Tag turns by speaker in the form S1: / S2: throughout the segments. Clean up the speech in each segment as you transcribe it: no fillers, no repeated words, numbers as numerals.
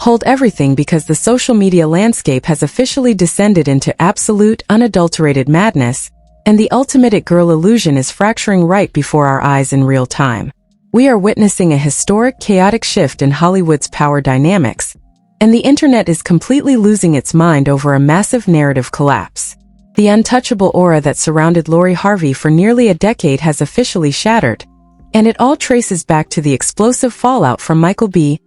S1: Hold everything, because the social media landscape has officially descended into absolute, unadulterated madness, and the ultimate it-girl illusion is fracturing right before our eyes in real time. We are witnessing a historic, chaotic shift in Hollywood's power dynamics, and the internet is completely losing its mind over a massive narrative collapse. The untouchable aura that surrounded Lori Harvey for nearly a decade has officially shattered, and it all traces back to the explosive fallout from Michael B.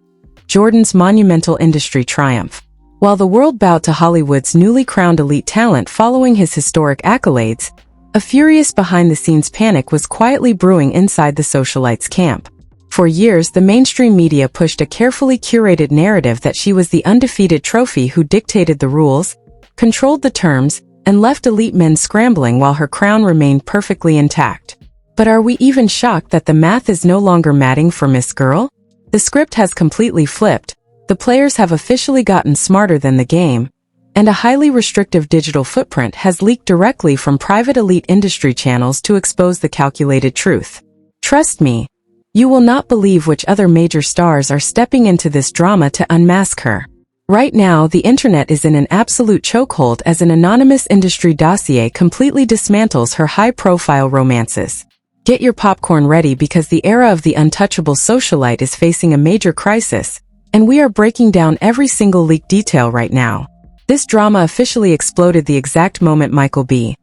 S1: Jordan's monumental industry triumph. While the world bowed to Hollywood's newly crowned elite talent following his historic accolades, a furious behind-the-scenes panic was quietly brewing inside the socialite's camp. For years, the mainstream media pushed a carefully curated narrative that she was the undefeated trophy who dictated the rules, controlled the terms, and left elite men scrambling while her crown remained perfectly intact. But are we even shocked that the math is no longer matting for Miss Girl? The script has completely flipped, the players have officially gotten smarter than the game, and a highly restrictive digital footprint has leaked directly from private elite industry channels to expose the calculated truth. Trust me, you will not believe which other major stars are stepping into this drama to unmask her. Right now, the internet is in an absolute chokehold as an anonymous industry dossier completely dismantles her high-profile romances. Get your popcorn ready, because the era of the untouchable socialite is facing a major crisis, and we are breaking down every single leaked detail right now. This drama officially exploded the exact moment Michael B.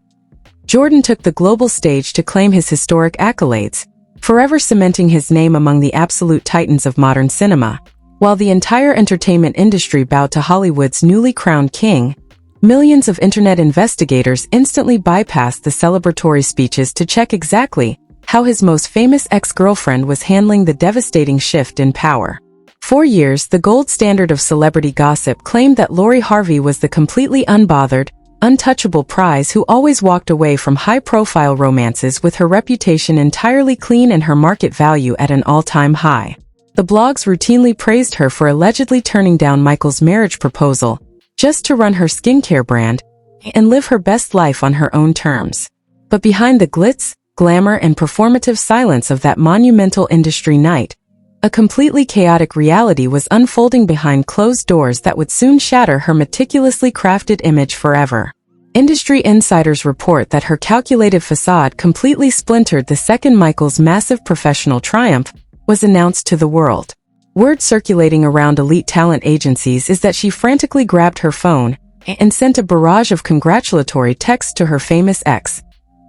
S1: Jordan took the global stage to claim his historic accolades, forever cementing his name among the absolute titans of modern cinema. While the entire entertainment industry bowed to Hollywood's newly crowned king, millions of internet investigators instantly bypassed the celebratory speeches to check exactly how his most famous ex-girlfriend was handling the devastating shift in power. For years, the gold standard of celebrity gossip claimed that Lori Harvey was the completely unbothered, untouchable prize who always walked away from high-profile romances with her reputation entirely clean and her market value at an all-time high. The blogs routinely praised her for allegedly turning down Michael's marriage proposal just to run her skincare brand and live her best life on her own terms. But behind the glitz, glamour, and performative silence of that monumental industry night, a completely chaotic reality was unfolding behind closed doors that would soon shatter her meticulously crafted image forever. Industry insiders report that her calculated facade completely splintered the second Michael's massive professional triumph was announced to the world. Word circulating around elite talent agencies is that she frantically grabbed her phone and sent a barrage of congratulatory texts to her famous ex,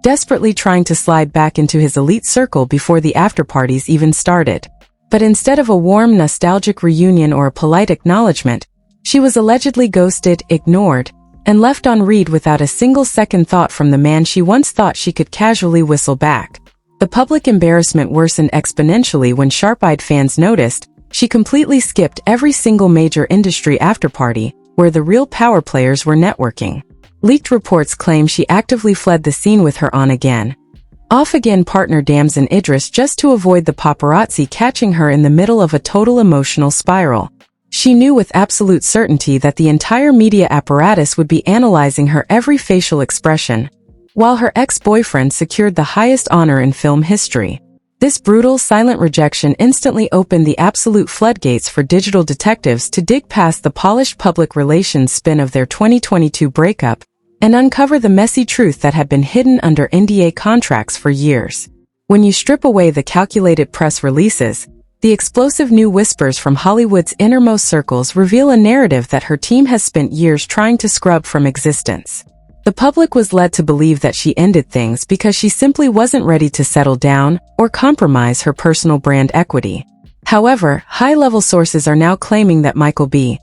S1: desperately trying to slide back into his elite circle before the after-parties even started. But instead of a warm, nostalgic reunion or a polite acknowledgement, she was allegedly ghosted, ignored, and left on read without a single second thought from the man she once thought she could casually whistle back. The public embarrassment worsened exponentially when sharp-eyed fans noticed she completely skipped every single major industry after-party where the real power players were networking. Leaked reports claim she actively fled the scene with her on-again, off-again partner Damson Idris just to avoid the paparazzi catching her in the middle of a total emotional spiral. She knew with absolute certainty that the entire media apparatus would be analyzing her every facial expression, while her ex-boyfriend secured the highest honor in film history. This brutal, silent rejection instantly opened the absolute floodgates for digital detectives to dig past the polished public relations spin of their 2022 breakup and uncover the messy truth that had been hidden under NDA contracts for years. When you strip away the calculated press releases, the explosive new whispers from Hollywood's innermost circles reveal a narrative that her team has spent years trying to scrub from existence. The public was led to believe that she ended things because she simply wasn't ready to settle down or compromise her personal brand equity. However, high-level sources are now claiming that Michael B.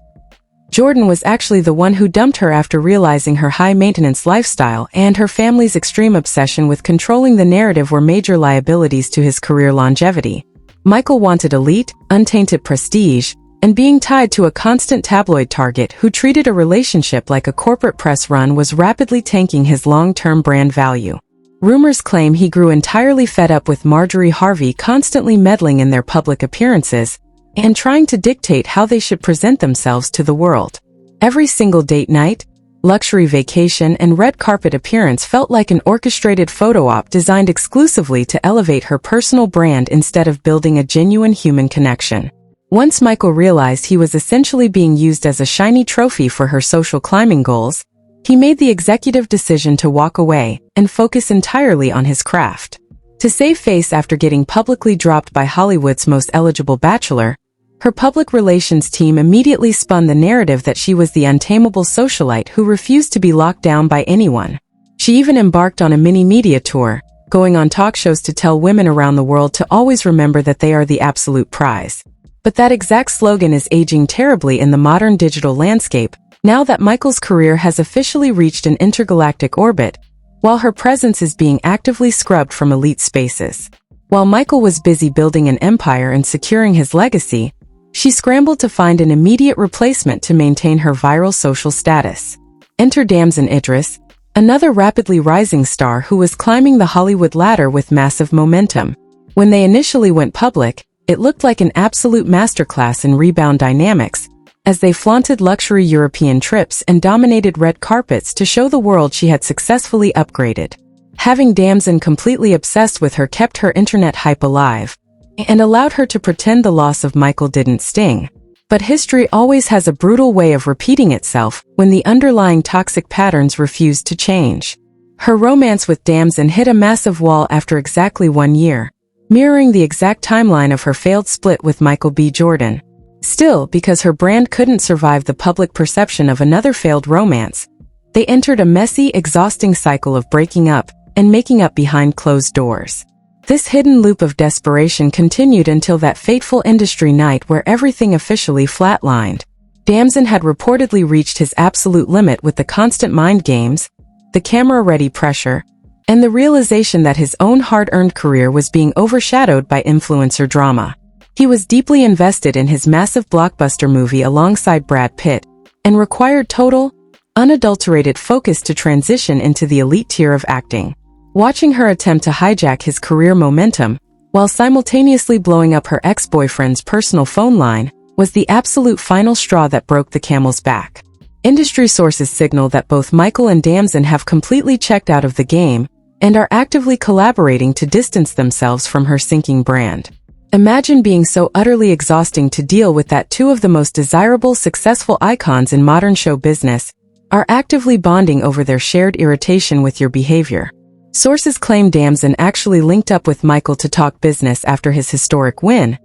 S1: Jordan was actually the one who dumped her after realizing her high-maintenance lifestyle and her family's extreme obsession with controlling the narrative were major liabilities to his career longevity. Michael wanted elite, untainted prestige, and being tied to a constant tabloid target who treated a relationship like a corporate press run was rapidly tanking his long-term brand value. Rumors claim he grew entirely fed up with Marjorie Harvey constantly meddling in their public appearances and trying to dictate how they should present themselves to the world. Every single date night, luxury vacation, and red carpet appearance felt like an orchestrated photo op designed exclusively to elevate her personal brand instead of building a genuine human connection. Once Michael realized he was essentially being used as a shiny trophy for her social climbing goals, he made the executive decision to walk away and focus entirely on his craft. To save face after getting publicly dropped by Hollywood's most eligible bachelor, her public relations team immediately spun the narrative that she was the untamable socialite who refused to be locked down by anyone. She even embarked on a mini-media tour, going on talk shows to tell women around the world to always remember that they are the absolute prize. But that exact slogan is aging terribly in the modern digital landscape, now that Michael's career has officially reached an intergalactic orbit, while her presence is being actively scrubbed from elite spaces. While Michael was busy building an empire and securing his legacy, she scrambled to find an immediate replacement to maintain her viral social status. Enter Damson Idris, another rapidly rising star who was climbing the Hollywood ladder with massive momentum. When they initially went public, it looked like an absolute masterclass in rebound dynamics, as they flaunted luxury European trips and dominated red carpets to show the world she had successfully upgraded. Having Damson completely obsessed with her kept her internet hype alive, and allowed her to pretend the loss of Michael didn't sting. But history always has a brutal way of repeating itself when the underlying toxic patterns refuse to change. Her romance with Damson hit a massive wall after exactly 1 year, mirroring the exact timeline of her failed split with Michael B. Jordan. Still, because her brand couldn't survive the public perception of another failed romance, they entered a messy, exhausting cycle of breaking up and making up behind closed doors. This hidden loop of desperation continued until that fateful industry night where everything officially flatlined. Damson had reportedly reached his absolute limit with the constant mind games, the camera-ready pressure, and the realization that his own hard-earned career was being overshadowed by influencer drama. He was deeply invested in his massive blockbuster movie alongside Brad Pitt, and required total, unadulterated focus to transition into the elite tier of acting. Watching her attempt to hijack his career momentum, while simultaneously blowing up her ex-boyfriend's personal phone line, was the absolute final straw that broke the camel's back. Industry sources signal that both Michael and Damson have completely checked out of the game, and are actively collaborating to distance themselves from her sinking brand. Imagine being so utterly exhausting to deal with that two of the most desirable, successful icons in modern show business are actively bonding over their shared irritation with your behavior. Sources claim Damson actually linked up with Michael to talk business after his historic win,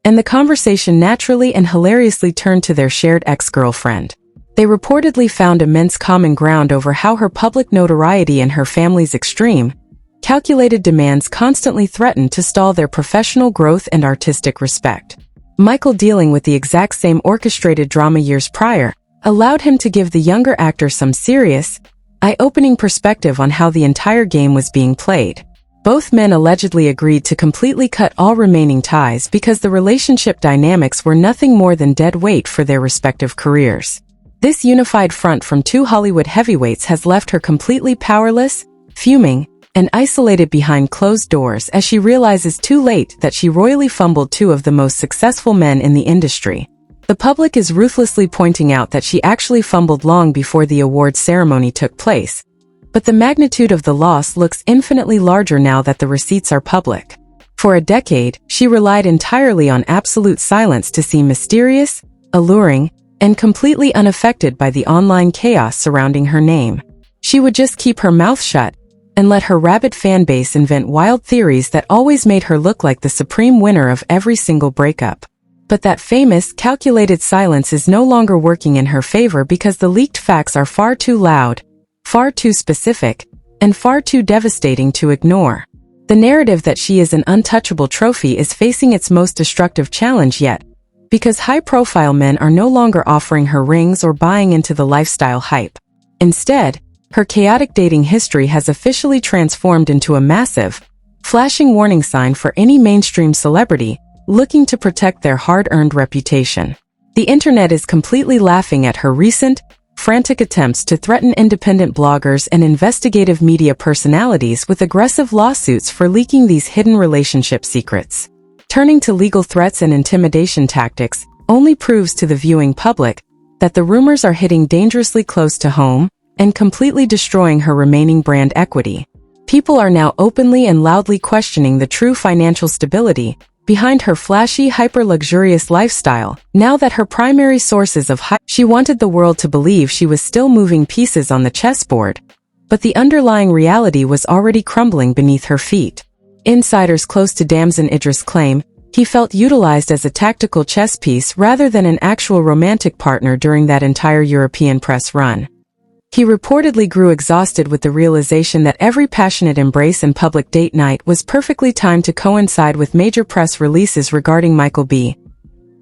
S1: and the conversation naturally and hilariously turned to their shared ex-girlfriend. They reportedly found immense common ground over how her public notoriety and her family's extreme, calculated demands constantly threatened to stall their professional growth and artistic respect. Michael, dealing with the exact same orchestrated drama years prior, allowed him to give the younger actor some serious, eye-opening perspective on how the entire game was being played. Both men allegedly agreed to completely cut all remaining ties because the relationship dynamics were nothing more than dead weight for their respective careers. This unified front from two Hollywood heavyweights has left her completely powerless, fuming, and isolated behind closed doors as she realizes too late that she royally fumbled two of the most successful men in the industry. The public is ruthlessly pointing out that she actually fumbled long before the awards ceremony took place, but the magnitude of the loss looks infinitely larger now that the receipts are public. For a decade, she relied entirely on absolute silence to seem mysterious, alluring, and completely unaffected by the online chaos surrounding her name. She would just keep her mouth shut and let her rabid fan base invent wild theories that always made her look like the supreme winner of every single breakup. But that famous, calculated silence is no longer working in her favor because the leaked facts are far too loud, far too specific, and far too devastating to ignore. The narrative that she is an untouchable trophy is facing its most destructive challenge yet, because high-profile men are no longer offering her rings or buying into the lifestyle hype. Instead, her chaotic dating history has officially transformed into a massive, flashing warning sign for any mainstream celebrity looking to protect their hard-earned reputation. The internet is completely laughing at her recent, frantic attempts to threaten independent bloggers and investigative media personalities with aggressive lawsuits for leaking these hidden relationship secrets. Turning to legal threats and intimidation tactics only proves to the viewing public that the rumors are hitting dangerously close to home and completely destroying her remaining brand equity. People are now openly and loudly questioning the true financial stability behind her flashy, hyper-luxurious lifestyle. Now that her primary sources of she wanted the world to believe she was still moving pieces on the chessboard, but the underlying reality was already crumbling beneath her feet. Insiders close to Damson Idris claim he felt utilized as a tactical chess piece rather than an actual romantic partner during that entire European press run. He reportedly grew exhausted with the realization that every passionate embrace and public date night was perfectly timed to coincide with major press releases regarding Michael B.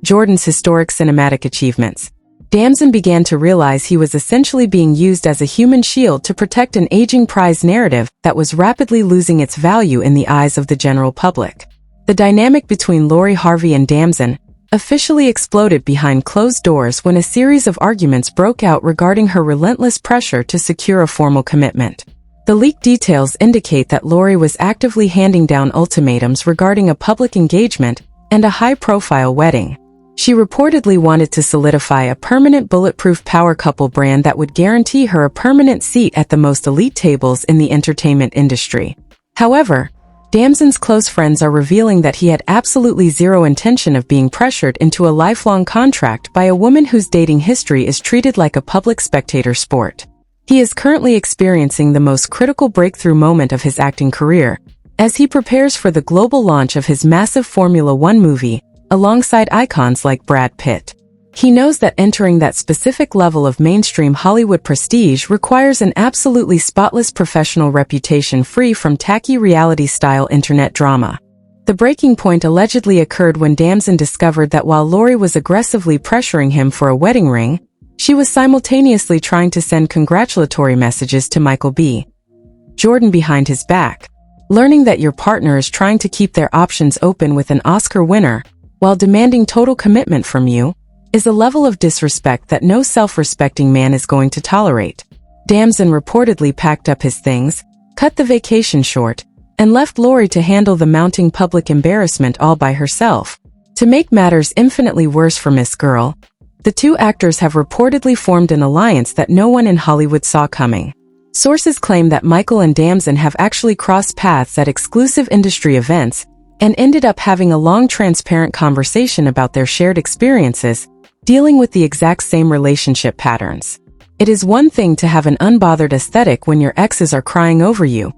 S1: Jordan's historic cinematic achievements. Damson began to realize he was essentially being used as a human shield to protect an aging prize narrative that was rapidly losing its value in the eyes of the general public. The dynamic between Lori Harvey and Damson officially exploded behind closed doors when a series of arguments broke out regarding her relentless pressure to secure a formal commitment. The leaked details indicate that Lori was actively handing down ultimatums regarding a public engagement and a high-profile wedding. She reportedly wanted to solidify a permanent bulletproof power couple brand that would guarantee her a permanent seat at the most elite tables in the entertainment industry. However, Damson's close friends are revealing that he had absolutely zero intention of being pressured into a lifelong contract by a woman whose dating history is treated like a public spectator sport. He is currently experiencing the most critical breakthrough moment of his acting career, as he prepares for the global launch of his massive Formula One movie, alongside icons like Brad Pitt. He knows that entering that specific level of mainstream Hollywood prestige requires an absolutely spotless professional reputation free from tacky reality-style internet drama. The breaking point allegedly occurred when Damson discovered that while Lori was aggressively pressuring him for a wedding ring, she was simultaneously trying to send congratulatory messages to Michael B. Jordan behind his back. Learning that your partner is trying to keep their options open with an Oscar winner, while demanding total commitment from you, is a level of disrespect that no self-respecting man is going to tolerate. Damson reportedly packed up his things, cut the vacation short, and left Lori to handle the mounting public embarrassment all by herself. To make matters infinitely worse for Miss Girl, the two actors have reportedly formed an alliance that no one in Hollywood saw coming. Sources claim that Michael and Damson have actually crossed paths at exclusive industry events and ended up having a long, transparent conversation about their shared experiences, dealing with the exact same relationship patterns. It is one thing to have an unbothered aesthetic when your exes are crying over you,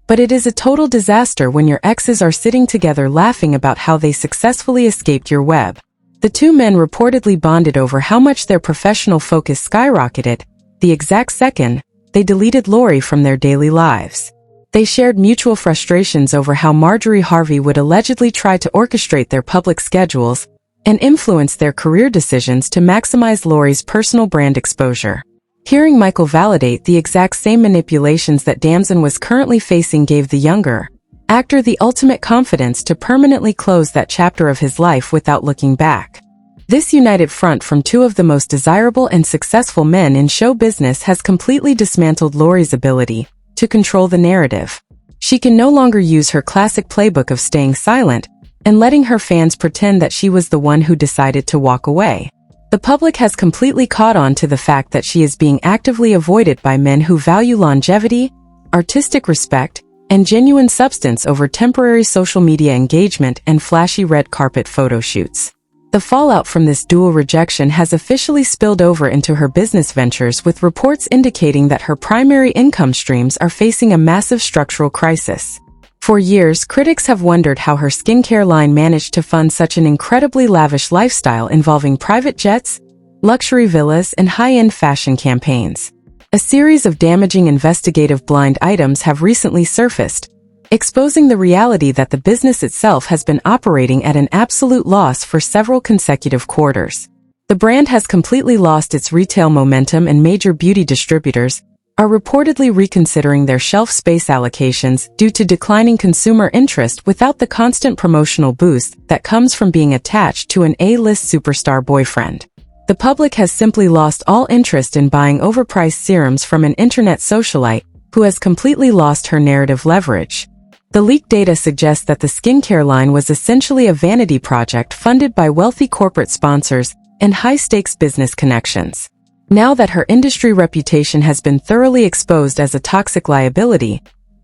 S1: but it is a total disaster when your exes are sitting together laughing about how they successfully escaped your web. The two men reportedly bonded over how much their professional focus skyrocketed the exact second they deleted Lori from their daily lives. They shared mutual frustrations over how Marjorie Harvey would allegedly try to orchestrate their public schedules and influence their career decisions to maximize Lori's personal brand exposure. Hearing Michael validate the exact same manipulations that Damson was currently facing gave the younger actor the ultimate confidence to permanently close that chapter of his life without looking back. This united front from two of the most desirable and successful men in show business has completely dismantled Lori's ability to control the narrative. She can no longer use her classic playbook of staying silent and letting her fans pretend that she was the one who decided to walk away. The public has completely caught on to the fact that she is being actively avoided by men who value longevity, artistic respect, and genuine substance over temporary social media engagement and flashy red carpet photo shoots. The fallout from this dual rejection has officially spilled over into her business ventures, with reports indicating that her primary income streams are facing a massive structural crisis. For years, critics have wondered how her skincare line managed to fund such an incredibly lavish lifestyle involving private jets, luxury villas, and high-end fashion campaigns. A series of damaging investigative blind items have recently surfaced, exposing the reality that the business itself has been operating at an absolute loss for several consecutive quarters. The brand has completely lost its retail momentum, and major beauty distributors are reportedly reconsidering their shelf space allocations due to declining consumer interest without the constant promotional boost that comes from being attached to an A-list superstar boyfriend. The public has simply lost all interest in buying overpriced serums from an internet socialite who has completely lost her narrative leverage. The leaked data suggests that the skincare line was essentially a vanity project funded by wealthy corporate sponsors and high-stakes business connections. Now that her industry reputation has been thoroughly exposed as a toxic liability,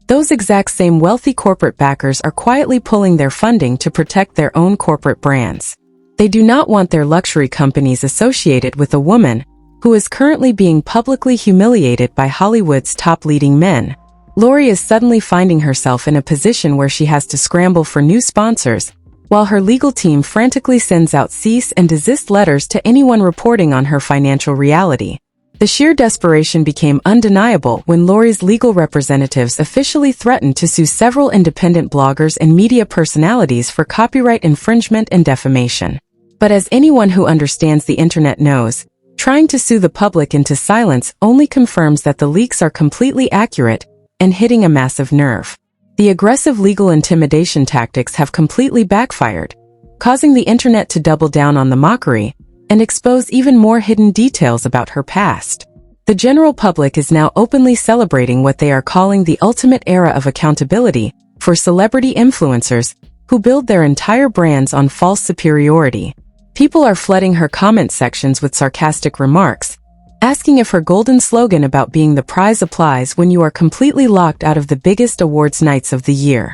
S1: Those exact same wealthy corporate backers are quietly pulling their funding to protect their own corporate brands. They do not want their luxury companies associated with a woman who is currently being publicly humiliated by Hollywood's top leading men. Lori is suddenly finding herself in a position where she has to scramble for new sponsors, while her legal team frantically sends out cease and desist letters to anyone reporting on her financial reality. The sheer desperation became undeniable when Lori's legal representatives officially threatened to sue several independent bloggers and media personalities for copyright infringement and defamation. But as anyone who understands the internet knows, trying to sue the public into silence only confirms that the leaks are completely accurate and hitting a massive nerve. The aggressive legal intimidation tactics have completely backfired, causing the internet to double down on the mockery and expose even more hidden details about her past. The general public is now openly celebrating what they are calling the ultimate era of accountability for celebrity influencers who build their entire brands on false superiority. People are flooding her comment sections with sarcastic remarks, asking if her golden slogan about being the prize applies when you are completely locked out of the biggest awards nights of the year.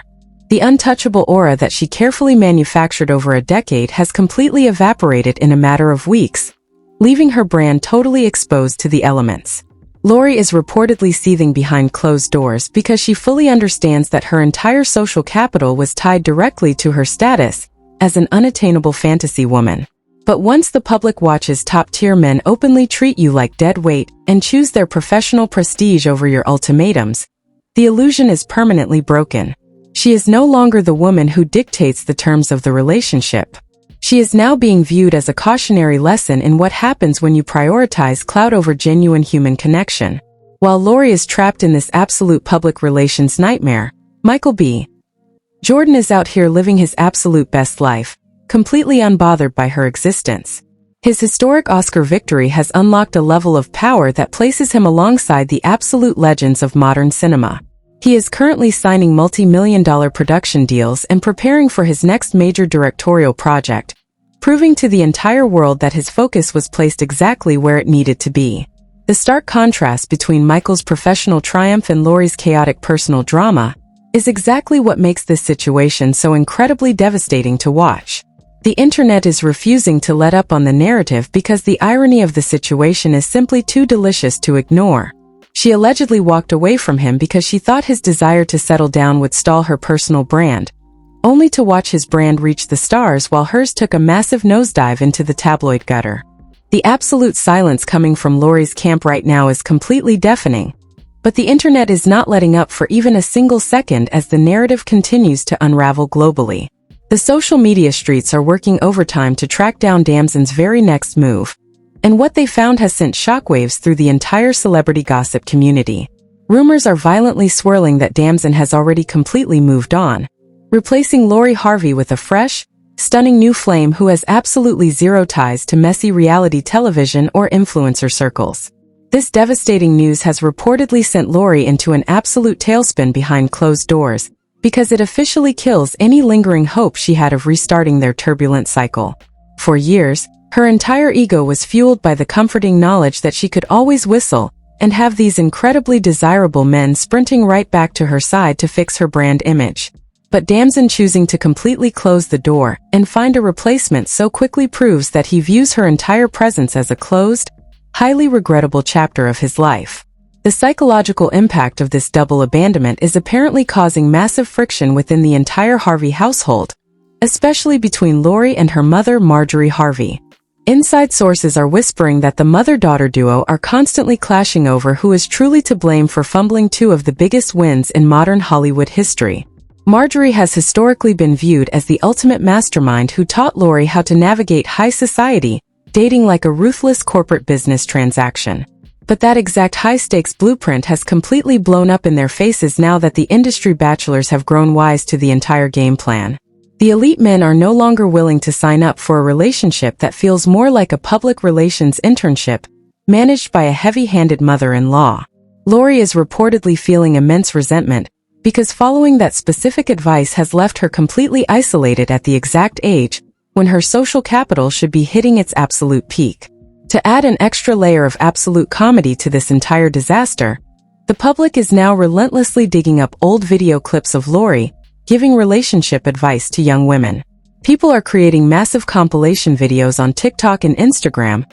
S1: The untouchable aura that she carefully manufactured over a decade has completely evaporated in a matter of weeks, leaving her brand totally exposed to the elements. Lori is reportedly seething behind closed doors because she fully understands that her entire social capital was tied directly to her status as an unattainable fantasy woman. But once the public watches top-tier men openly treat you like dead weight and choose their professional prestige over your ultimatums, the illusion is permanently broken. She is no longer the woman who dictates the terms of the relationship. She is now being viewed as a cautionary lesson in what happens when you prioritize clout over genuine human connection. While Lori is trapped in this absolute public relations nightmare, Michael B. Jordan is out here living his absolute best life, completely unbothered by her existence. His historic Oscar victory has unlocked a level of power that places him alongside the absolute legends of modern cinema. He is currently signing multi-million-dollar production deals and preparing for his next major directorial project, proving to the entire world that his focus was placed exactly where it needed to be. The stark contrast between Michael's professional triumph and Lori's chaotic personal drama is exactly what makes this situation so incredibly devastating to watch. The internet is refusing to let up on the narrative because the irony of the situation is simply too delicious to ignore. She allegedly walked away from him because she thought his desire to settle down would stall her personal brand, only to watch his brand reach the stars while hers took a massive nosedive into the tabloid gutter. The absolute silence coming from Lori's camp right now is completely deafening, but the internet is not letting up for even a single second as the narrative continues to unravel globally. The social media streets are working overtime to track down Damson's very next move, and what they found has sent shockwaves through the entire celebrity gossip community. Rumors are violently swirling that Damson has already completely moved on, replacing Lori Harvey with a fresh, stunning new flame who has absolutely zero ties to messy reality television or influencer circles. This devastating news has reportedly sent Lori into an absolute tailspin behind closed doors, because it officially kills any lingering hope she had of restarting their turbulent cycle. For years, her entire ego was fueled by the comforting knowledge that she could always whistle and have these incredibly desirable men sprinting right back to her side to fix her brand image. But Damson choosing to completely close the door and find a replacement so quickly proves that he views her entire presence as a closed, highly regrettable chapter of his life. The psychological impact of this double abandonment is apparently causing massive friction within the entire Harvey household, especially between Lori and her mother, Marjorie Harvey. Inside sources are whispering that the mother-daughter duo are constantly clashing over who is truly to blame for fumbling two of the biggest wins in modern Hollywood history. Marjorie has historically been viewed as the ultimate mastermind who taught Lori how to navigate high society, dating like a ruthless corporate business transaction. But that exact high-stakes blueprint has completely blown up in their faces now that the industry bachelors have grown wise to the entire game plan. The elite men are no longer willing to sign up for a relationship that feels more like a public relations internship, managed by a heavy-handed mother-in-law. Lori is reportedly feeling immense resentment, because following that specific advice has left her completely isolated at the exact age when her social capital should be hitting its absolute peak. To add an extra layer of absolute comedy to this entire disaster, The public is now relentlessly digging up old video clips of Lori, giving relationship advice to young women. People are creating massive compilation videos on TikTok and Instagram,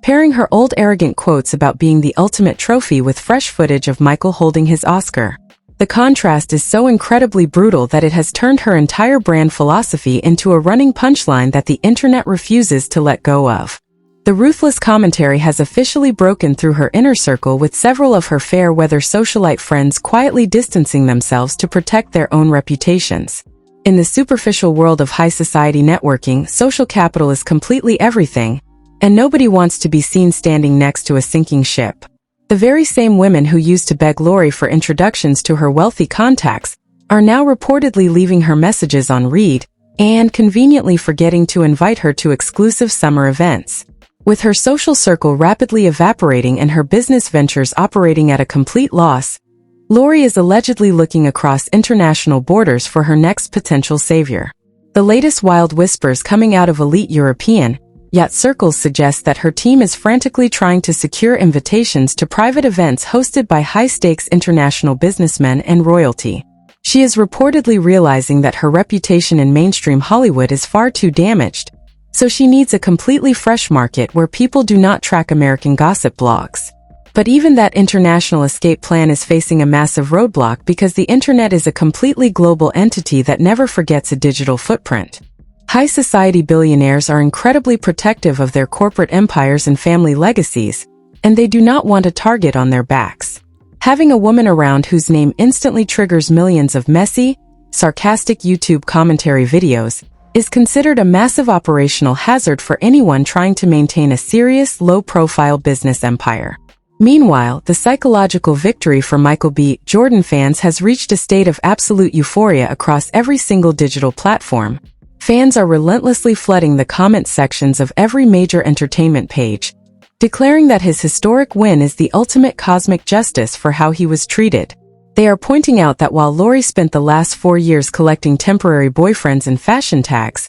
S1: pairing her old arrogant quotes about being the ultimate trophy with fresh footage of Michael holding his Oscar. The contrast is so incredibly brutal that it has turned her entire brand philosophy into a running punchline that the internet refuses to let go of. The ruthless commentary has officially broken through her inner circle, with several of her fair-weather socialite friends quietly distancing themselves to protect their own reputations. In the superficial world of high society networking, social capital is completely everything, and nobody wants to be seen standing next to a sinking ship. The very same women who used to beg Lori for introductions to her wealthy contacts are now reportedly leaving her messages on read and conveniently forgetting to invite her to exclusive summer events. With her social circle rapidly evaporating and her business ventures operating at a complete loss, Lori is allegedly looking across international borders for her next potential savior. The latest wild whispers coming out of elite European yacht circles suggest that her team is frantically trying to secure invitations to private events hosted by high-stakes international businessmen and royalty. She is reportedly realizing that her reputation in mainstream Hollywood is far too damaged, so she needs a completely fresh market where people do not track American gossip blogs. But even that international escape plan is facing a massive roadblock because the internet is a completely global entity that never forgets a digital footprint. High society billionaires are incredibly protective of their corporate empires and family legacies, and they do not want a target on their backs. Having a woman around whose name instantly triggers millions of messy, sarcastic YouTube commentary videos is considered a massive operational hazard for anyone trying to maintain a serious, low-profile business empire. Meanwhile, the psychological victory for Michael B. Jordan fans has reached a state of absolute euphoria across every single digital platform. Fans are relentlessly flooding the comment sections of every major entertainment page, declaring that his historic win is the ultimate cosmic justice for how he was treated. They are pointing out that while Lori spent the last 4 years collecting temporary boyfriends and fashion tags,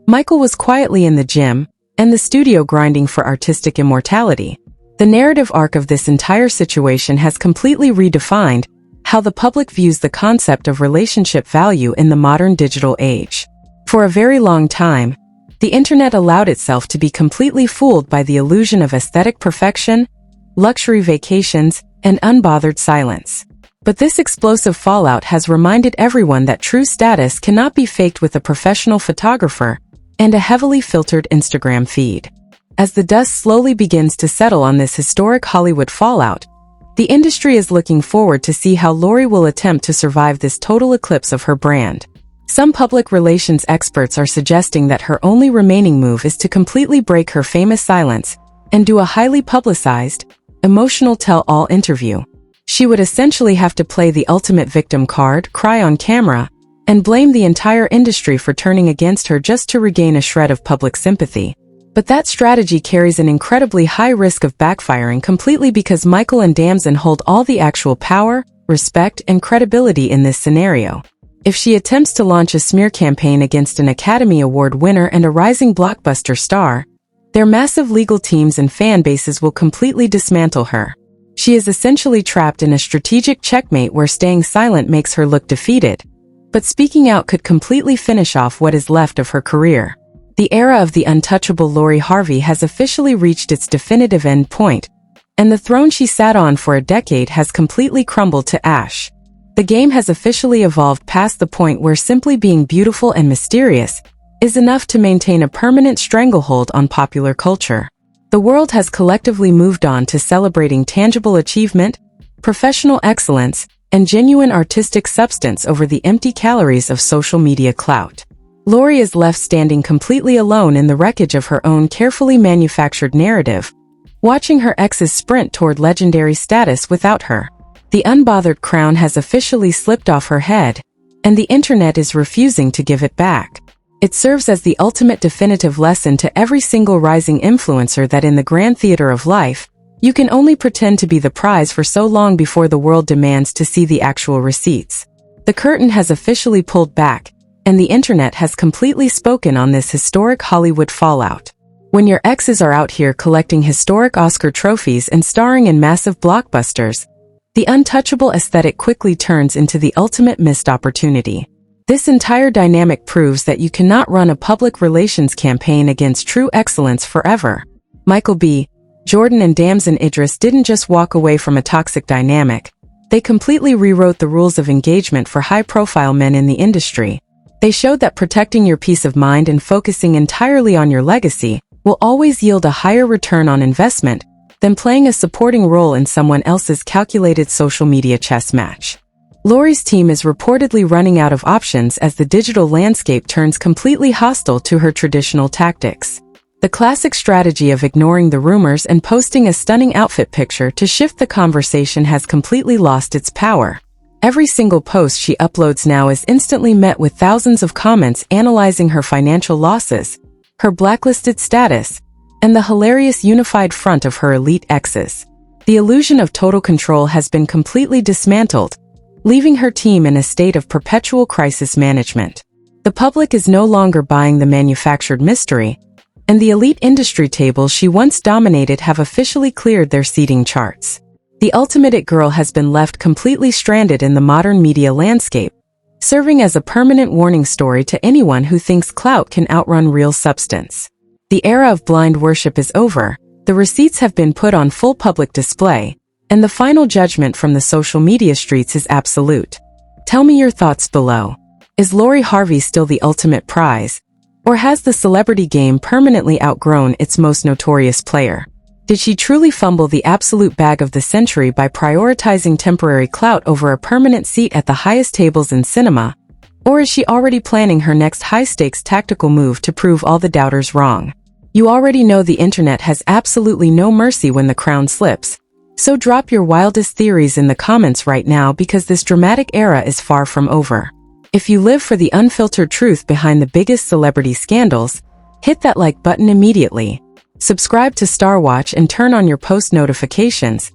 S1: Michael was quietly in the gym and the studio grinding for artistic immortality. The narrative arc of this entire situation has completely redefined how the public views the concept of relationship value in the modern digital age. For a very long time, the internet allowed itself to be completely fooled by the illusion of aesthetic perfection, luxury vacations, and unbothered silence. But this explosive fallout has reminded everyone that true status cannot be faked with a professional photographer and a heavily filtered Instagram feed. As the dust slowly begins to settle on this historic Hollywood fallout, the industry is looking forward to see how Lori will attempt to survive this total eclipse of her brand. Some public relations experts are suggesting that her only remaining move is to completely break her famous silence and do a highly publicized, emotional tell-all interview. She would essentially have to play the ultimate victim card, cry on camera, and blame the entire industry for turning against her just to regain a shred of public sympathy. But that strategy carries an incredibly high risk of backfiring completely because Michael and Damson hold all the actual power, respect, and credibility in this scenario. If she attempts to launch a smear campaign against an Academy Award winner and a rising blockbuster star, their massive legal teams and fan bases will completely dismantle her. She is essentially trapped in a strategic checkmate where staying silent makes her look defeated, but speaking out could completely finish off what is left of her career. The era of the untouchable Lori Harvey has officially reached its definitive end point, and the throne she sat on for a decade has completely crumbled to ash. The game has officially evolved past the point where simply being beautiful and mysterious is enough to maintain a permanent stranglehold on popular culture. The world has collectively moved on to celebrating tangible achievement, professional excellence, and genuine artistic substance over the empty calories of social media clout. Lori is left standing completely alone in the wreckage of her own carefully manufactured narrative, watching her exes sprint toward legendary status without her. The unbothered crown has officially slipped off her head, and the internet is refusing to give it back. It serves as the ultimate definitive lesson to every single rising influencer that in the grand theater of life, you can only pretend to be the prize for so long before the world demands to see the actual receipts. The curtain has officially pulled back, and the internet has completely spoken on this historic Hollywood fallout. When your exes are out here collecting historic Oscar trophies and starring in massive blockbusters, The untouchable aesthetic quickly turns into the ultimate missed opportunity. This entire dynamic proves that you cannot run a public relations campaign against true excellence forever. Michael B. Jordan and Damson Idris didn't just walk away from a toxic dynamic. They completely rewrote the rules of engagement for high-profile men in the industry. They showed that protecting your peace of mind and focusing entirely on your legacy will always yield a higher return on investment than playing a supporting role in someone else's calculated social media chess match. Lori's team is reportedly running out of options as the digital landscape turns completely hostile to her traditional tactics. The classic strategy of ignoring the rumors and posting a stunning outfit picture to shift the conversation has completely lost its power. Every single post she uploads now is instantly met with thousands of comments analyzing her financial losses, her blacklisted status, and the hilarious unified front of her elite exes. The illusion of total control has been completely dismantled, leaving her team in a state of perpetual crisis management. The public is no longer buying the manufactured mystery, and the elite industry tables she once dominated have officially cleared their seating charts. The ultimate it girl has been left completely stranded in the modern media landscape, serving as a permanent warning story to anyone who thinks clout can outrun real substance. The era of blind worship is over, the receipts have been put on full public display, and the final judgment from the social media streets is absolute. Tell me your thoughts below. Is Lori Harvey still the ultimate prize? Or has the celebrity game permanently outgrown its most notorious player? Did she truly fumble the absolute bag of the century by prioritizing temporary clout over a permanent seat at the highest tables in cinema? Or is she already planning her next high-stakes tactical move to prove all the doubters wrong? You already know the internet has absolutely no mercy when the crown slips, so drop your wildest theories in the comments right now because this dramatic era is far from over. If you live for the unfiltered truth behind the biggest celebrity scandals, hit that like button immediately. Subscribe to Star Watch and turn on your post notifications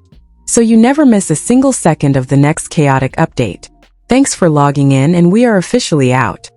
S1: so you never miss a single second of the next chaotic update. Thanks for logging in, and we are officially out.